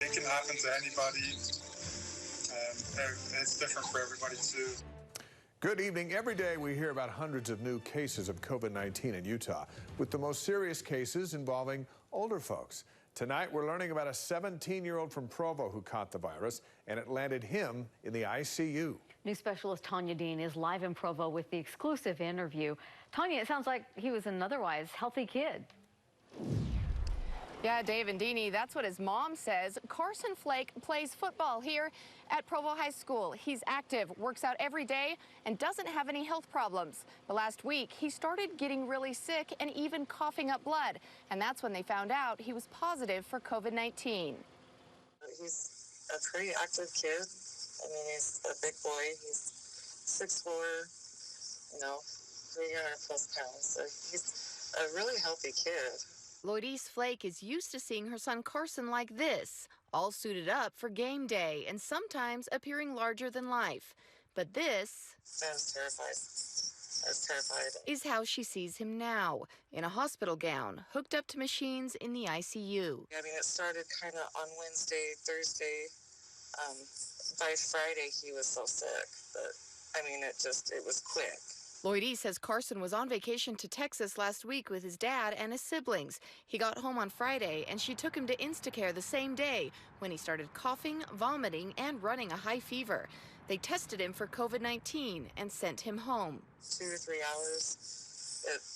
It can happen to anybody, and it's different for everybody too. Good evening. Every day we hear about hundreds of new cases of COVID-19 in Utah, with the most serious cases involving older folks. Tonight we're learning about a 17-year-old from Provo who caught the virus, and it landed him in the ICU. News specialist Tanya Dean is live in Provo with the exclusive interview. Tanya, it sounds like he was an otherwise healthy kid. Yeah, Dave and Deanie, that's what his mom says. Carson Flake plays football here at Provo High School. He's active, works out every day, and doesn't have any health problems. But last week, he started getting really sick and even coughing up blood. And that's when they found out he was positive for COVID-19. He's a pretty active kid. I mean, he's a big boy. He's 6'4", 300 plus pounds. So he's a really healthy kid. Lloydise Flake is used to seeing her son Carson like this, all suited up for game day and sometimes appearing larger than life. But this I was terrified. Is how she sees him now, in a hospital gown, hooked up to machines in the ICU. I mean, it started kind of on Wednesday, Thursday. By Friday, he was so sick. But, I mean, it was quick. Lloydie says Carson was on vacation to Texas last week with his dad and his siblings. He got home on Friday, and she took him to Instacare the same day when he started coughing, vomiting, and running a high fever. They tested him for COVID-19 and sent him home. 2 to 3 hours,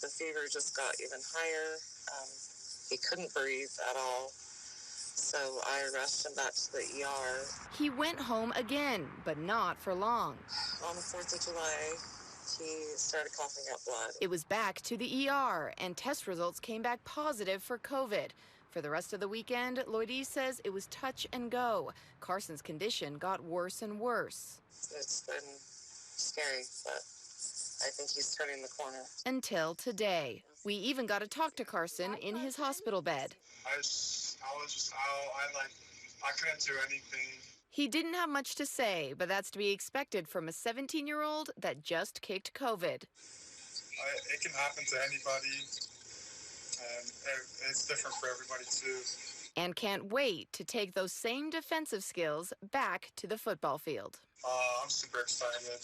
the fever just got even higher. He couldn't breathe at all, so I rushed him back to the ER. He went home again, but not for long. On the 4th of July, he started coughing up blood. It was back to the ER, and test results came back positive for COVID. For the rest of the weekend, Lloydie says it was touch and go. Carson's condition got worse and worse. It's been scary, but I think he's turning the corner. Until today. We even got to talk to Carson in his hospital bed. I was just out. I couldn't do anything. He didn't have much to say, but that's to be expected from a 17-year-old that just kicked COVID. It can happen to anybody, and it's different for everybody too. And can't wait to take those same defensive skills back to the football field. I'm super excited.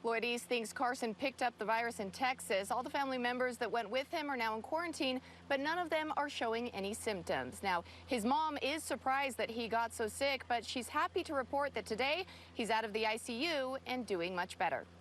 Lloydise thinks Carson picked up the virus in Texas. All the family members that went with him are now in quarantine, but none of them are showing any symptoms. Now, his mom is surprised that he got so sick, but she's happy to report that today he's out of the ICU and doing much better.